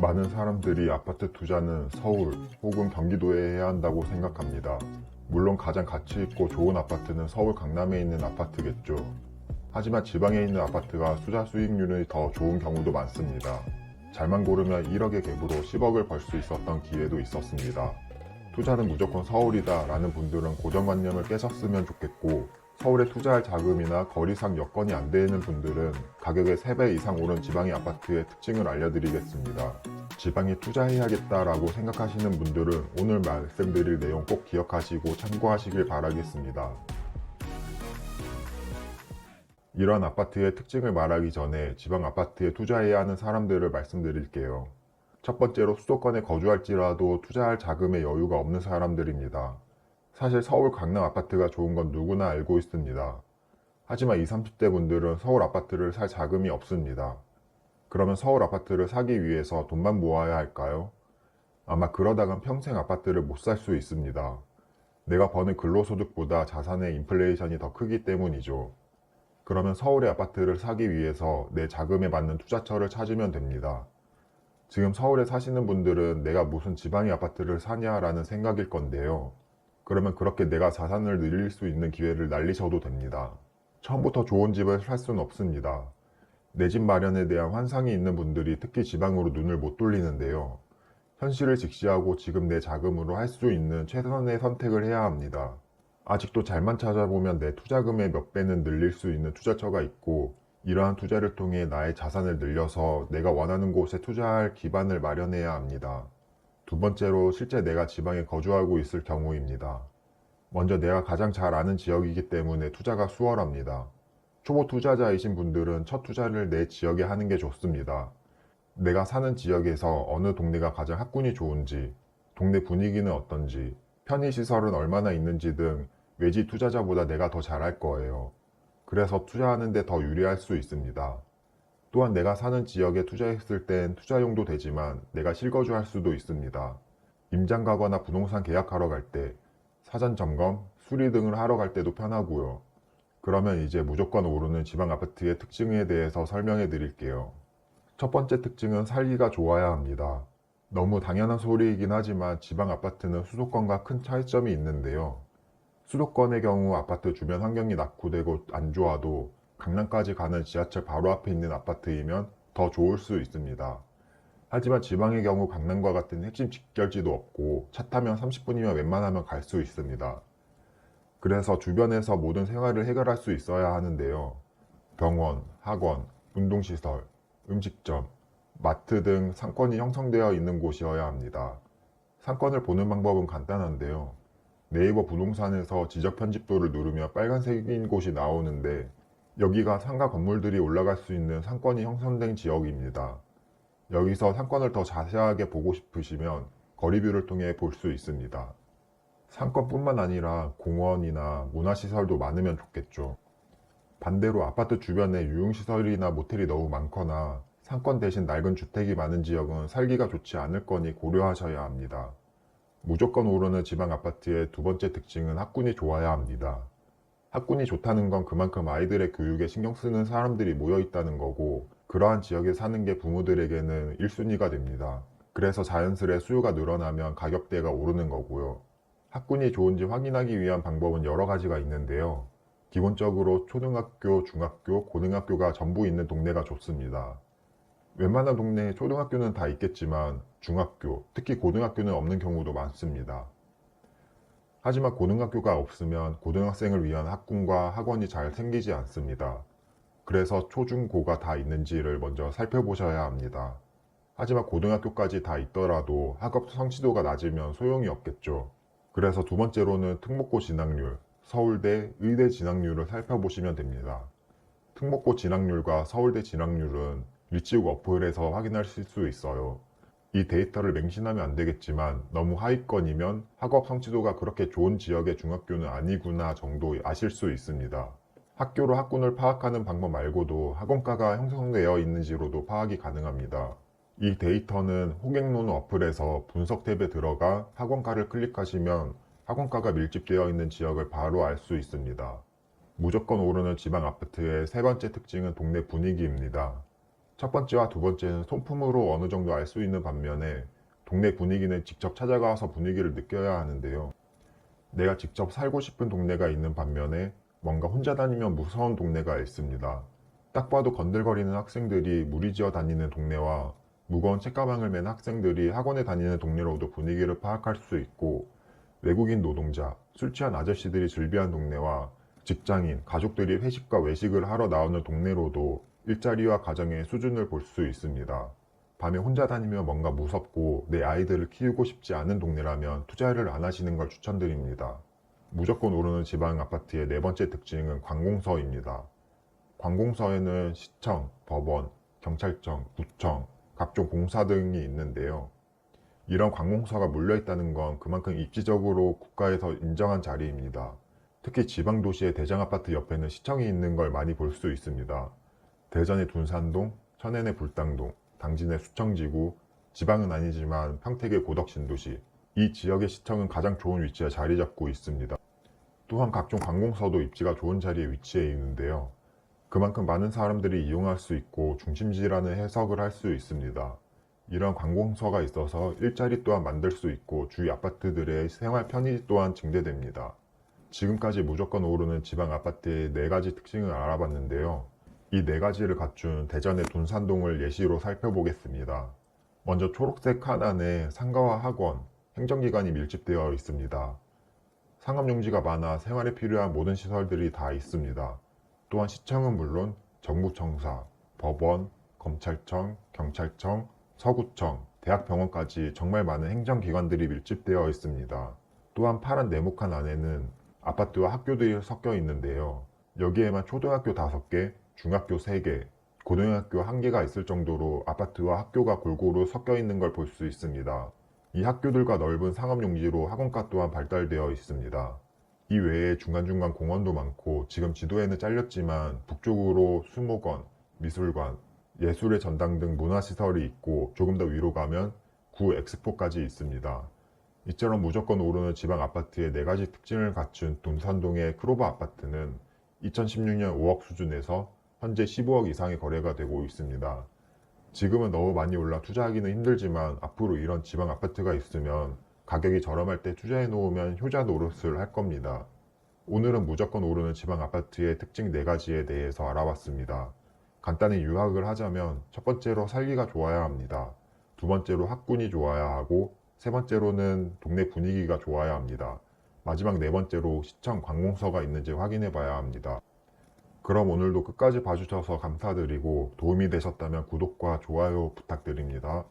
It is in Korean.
많은 사람들이 아파트 투자는 서울 혹은 경기도에 해야 한다고 생각합니다. 물론 가장 가치 있고 좋은 아파트는 서울 강남에 있는 아파트겠죠. 하지만 지방에 있는 아파트가 투자 수익률이 더 좋은 경우도 많습니다. 잘만 고르면 1억의 갭으로 10억을 벌 수 있었던 기회도 있었습니다. 투자는 무조건 서울이다 라는 분들은 고정관념을 깨셨으면 좋겠고, 서울에 투자할 자금이나 거리상 여건이 안 되는 분들은 가격의 3배 이상 오른 지방의 아파트의 특징을 알려드리겠습니다. 지방에 투자해야겠다라고 생각하시는 분들은 오늘 말씀드릴 내용 꼭 기억하시고 참고하시길 바라겠습니다. 이런 아파트의 특징을 말하기 전에 지방 아파트에 투자해야 하는 사람들을 말씀드릴게요. 첫 번째로 수도권에 거주할지라도 투자할 자금의 여유가 없는 사람들입니다. 사실 서울 강남 아파트가 좋은 건 누구나 알고 있습니다. 하지만 20, 30대 분들은 서울 아파트를 살 자금이 없습니다. 그러면 서울 아파트를 사기 위해서 돈만 모아야 할까요? 아마 그러다간 평생 아파트를 못 살 수 있습니다. 내가 버는 근로소득보다 자산의 인플레이션이 더 크기 때문이죠. 그러면 서울의 아파트를 사기 위해서 내 자금에 맞는 투자처를 찾으면 됩니다. 지금 서울에 사시는 분들은 내가 무슨 지방의 아파트를 사냐라는 생각일 건데요. 그러면 그렇게 내가 자산을 늘릴 수 있는 기회를 날리셔도 됩니다. 처음부터 좋은 집을 살 수는 없습니다. 내 집 마련에 대한 환상이 있는 분들이 특히 지방으로 눈을 못 돌리는데요. 현실을 직시하고 지금 내 자금으로 할 수 있는 최선의 선택을 해야 합니다. 아직도 잘만 찾아보면 내 투자금의 몇 배는 늘릴 수 있는 투자처가 있고, 이러한 투자를 통해 나의 자산을 늘려서 내가 원하는 곳에 투자할 기반을 마련해야 합니다. 두 번째로 실제 내가 지방에 거주하고 있을 경우입니다. 먼저 내가 가장 잘 아는 지역이기 때문에 투자가 수월합니다. 초보 투자자이신 분들은 첫 투자를 내 지역에 하는 게 좋습니다. 내가 사는 지역에서 어느 동네가 가장 학군이 좋은지, 동네 분위기는 어떤지, 편의시설은 얼마나 있는지 등 외지 투자자보다 내가 더 잘할 거예요. 그래서 투자하는데 더 유리할 수 있습니다. 또한 내가 사는 지역에 투자했을 땐 투자용도 되지만 내가 실거주할 수도 있습니다. 임장 가거나 부동산 계약하러 갈 때, 사전 점검, 수리 등을 하러 갈 때도 편하고요. 그러면 이제 무조건 오르는 지방 아파트의 특징에 대해서 설명해 드릴게요. 첫 번째 특징은 살기가 좋아야 합니다. 너무 당연한 소리이긴 하지만 지방 아파트는 수도권과 큰 차이점이 있는데요. 수도권의 경우 아파트 주변 환경이 낙후되고 안 좋아도 강남까지 가는 지하철 바로 앞에 있는 아파트이면 더 좋을 수 있습니다. 하지만 지방의 경우 강남과 같은 핵심 직결지도 없고 차 타면 30분이면 웬만하면 갈 수 있습니다. 그래서 주변에서 모든 생활을 해결할 수 있어야 하는데요. 병원, 학원, 운동시설, 음식점, 마트 등 상권이 형성되어 있는 곳이어야 합니다. 상권을 보는 방법은 간단한데요. 네이버 부동산에서 지적 편집도를 누르면 빨간색인 곳이 나오는데, 여기가 상가 건물들이 올라갈 수 있는 상권이 형성된 지역입니다. 여기서 상권을 더 자세하게 보고 싶으시면 거리뷰를 통해 볼 수 있습니다. 상권뿐만 아니라 공원이나 문화시설도 많으면 좋겠죠. 반대로 아파트 주변에 유흥시설이나 모텔이 너무 많거나 상권 대신 낡은 주택이 많은 지역은 살기가 좋지 않을 거니 고려하셔야 합니다. 무조건 오르는 지방 아파트의 두 번째 특징은 학군이 좋아야 합니다. 학군이 좋다는 건 그만큼 아이들의 교육에 신경 쓰는 사람들이 모여 있다는 거고, 그러한 지역에 사는 게 부모들에게는 1순위가 됩니다. 그래서 자연스레 수요가 늘어나면 가격대가 오르는 거고요. 학군이 좋은지 확인하기 위한 방법은 여러 가지가 있는데요. 기본적으로 초등학교, 중학교, 고등학교가 전부 있는 동네가 좋습니다. 웬만한 동네에 초등학교는 다 있겠지만 중학교, 특히 고등학교는 없는 경우도 많습니다. 하지만 고등학교가 없으면 고등학생을 위한 학군과 학원이 잘 생기지 않습니다. 그래서 초, 중, 고가 다 있는지를 먼저 살펴보셔야 합니다. 하지만 고등학교까지 다 있더라도 학업 성취도가 낮으면 소용이 없겠죠. 그래서 두 번째로는 특목고 진학률, 서울대, 의대 진학률을 살펴보시면 됩니다. 특목고 진학률과 서울대 진학률은 리치고 어플에서 확인하실 수 있어요. 이 데이터를 맹신하면 안 되겠지만 너무 하위권이면 학업 성취도가 그렇게 좋은 지역의 중학교는 아니구나 정도 아실 수 있습니다. 학교로 학군을 파악하는 방법 말고도 학원가가 형성되어 있는지로도 파악이 가능합니다. 이 데이터는 호갱노는 어플에서 분석 탭에 들어가 학원가를 클릭하시면 학원가가 밀집되어 있는 지역을 바로 알 수 있습니다. 무조건 오르는 지방 아파트의 세 번째 특징은 동네 분위기입니다. 첫 번째와 두 번째는 손품으로 어느 정도 알 수 있는 반면에 동네 분위기는 직접 찾아가서 분위기를 느껴야 하는데요. 내가 직접 살고 싶은 동네가 있는 반면에 뭔가 혼자 다니면 무서운 동네가 있습니다. 딱 봐도 건들거리는 학생들이 무리지어 다니는 동네와 무거운 책가방을 맨 학생들이 학원에 다니는 동네로도 분위기를 파악할 수 있고, 외국인 노동자, 술 취한 아저씨들이 즐비한 동네와 직장인, 가족들이 회식과 외식을 하러 나오는 동네로도 일자리와 가정의 수준을 볼 수 있습니다. 밤에 혼자 다니면 뭔가 무섭고 내 아이들을 키우고 싶지 않은 동네라면 투자를 안 하시는 걸 추천드립니다. 무조건 오르는 지방 아파트의 네 번째 특징은 관공서입니다. 관공서에는 시청, 법원, 경찰청, 구청, 각종 공사 등이 있는데요. 이런 관공서가 몰려있다는 건 그만큼 입지적으로 국가에서 인정한 자리입니다. 특히 지방도시의 대장아파트 옆에는 시청이 있는 걸 많이 볼 수 있습니다. 대전의 둔산동, 천안의 불당동, 당진의 수청지구, 지방은 아니지만 평택의 고덕신도시, 이 지역의 시청은 가장 좋은 위치에 자리 잡고 있습니다. 또한 각종 관공서도 입지가 좋은 자리에 위치해 있는데요. 그만큼 많은 사람들이 이용할 수 있고 중심지라는 해석을 할 수 있습니다. 이런 관공서가 있어서 일자리 또한 만들 수 있고 주위 아파트들의 생활 편의 또한 증대됩니다. 지금까지 무조건 오르는 지방 아파트의 네 가지 특징을 알아봤는데요. 이 네 가지를 갖춘 대전의 둔산동을 예시로 살펴보겠습니다. 먼저 초록색 칸 안에 상가와 학원, 행정기관이 밀집되어 있습니다. 상업용지가 많아 생활에 필요한 모든 시설들이 다 있습니다. 또한 시청은 물론 정부청사, 법원, 검찰청, 경찰청, 서구청, 대학병원까지 정말 많은 행정기관들이 밀집되어 있습니다. 또한 파란 네모칸 안에는 아파트와 학교들이 섞여 있는데요. 여기에만 초등학교 5개, 중학교 3개, 고등학교 1개가 있을 정도로 아파트와 학교가 골고루 섞여 있는 걸 볼 수 있습니다. 이 학교들과 넓은 상업용지로 학원가 또한 발달되어 있습니다. 이 외에 중간중간 공원도 많고 지금 지도에는 잘렸지만 북쪽으로 수목원, 미술관, 예술의 전당 등 문화시설이 있고 조금 더 위로 가면 구 엑스포까지 있습니다. 이처럼 무조건 오르는 지방 아파트의 네 가지 특징을 갖춘 둔산동의 크로버 아파트는 2016년 5억 수준에서 현재 15억 이상의 거래가 되고 있습니다. 지금은 너무 많이 올라 투자하기는 힘들지만 앞으로 이런 지방 아파트가 있으면 가격이 저렴할 때 투자해 놓으면 효자 노릇을 할 겁니다. 오늘은 무조건 오르는 지방 아파트의 특징 4가지에 대해서 알아봤습니다. 간단히 요약을 하자면 첫 번째로 살기가 좋아야 합니다. 두 번째로 학군이 좋아야 하고 세 번째로는 동네 분위기가 좋아야 합니다. 마지막 네 번째로 시청 관공서가 있는지 확인해 봐야 합니다. 그럼 오늘도 끝까지 봐주셔서 감사드리고 도움이 되셨다면 구독과 좋아요 부탁드립니다.